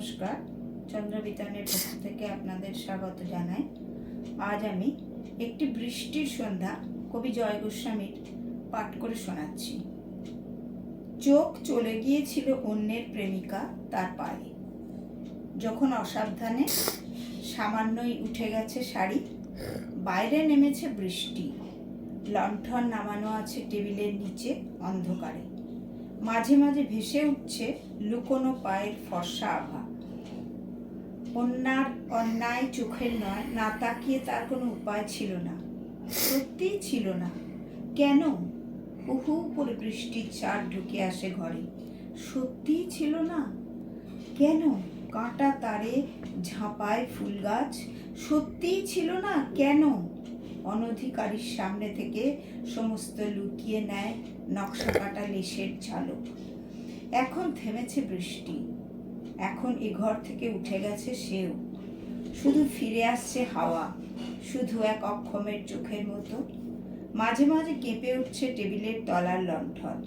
নমস্কার, চন্দ্রবিতানের পক্ষ থেকে আপনাদের স্বাগত জানাই। আজ আমি একটি বৃষ্টির সন্ধ্যা কবি জয় গোস্বামীর পাঠ করে শোনাচ্ছি। চোখ চলে গিয়েছিল অন্যের প্রেমিকা তার পায়ে, যখন অসাবধানে সামান্যই উঠে গেছে শাড়ি। বাইরে নেমেছে বৃষ্টি, লণ্ঠন নামানো আছে টেবিলের নিচে অন্ধকারে। মাঝে মাঝে ভেসে উঠছে লুকোনো পায়ের ফর্সা আভা। অন্যায় চোখের নয়, না তাকিয়ে তার কোনো উপায় ছিল না, সত্যিই ছিল না। কেন উহু করে বৃষ্টির চার ঢুকে আসে ঘরে? সত্যিই ছিল না। কেন কাঁটা তারে ঝাঁপায় ফুল গাছ? সত্যিই ছিল না। কেন অনধিকারীর সামনে থেকে সমস্ত লুকিয়ে নেয় নকশা কাটা লেশের ঝালক? এখন থেমেছে বৃষ্টি, এখন এ ঘর থেকে উঠে গেছে সেও। শুধু ফিরে আসছে হাওয়া, শুধু এক অক্ষমের চোখের মতো। মাঝে মাঝে কেঁপে উঠছে টেবিলের তলার লণ্ঠন।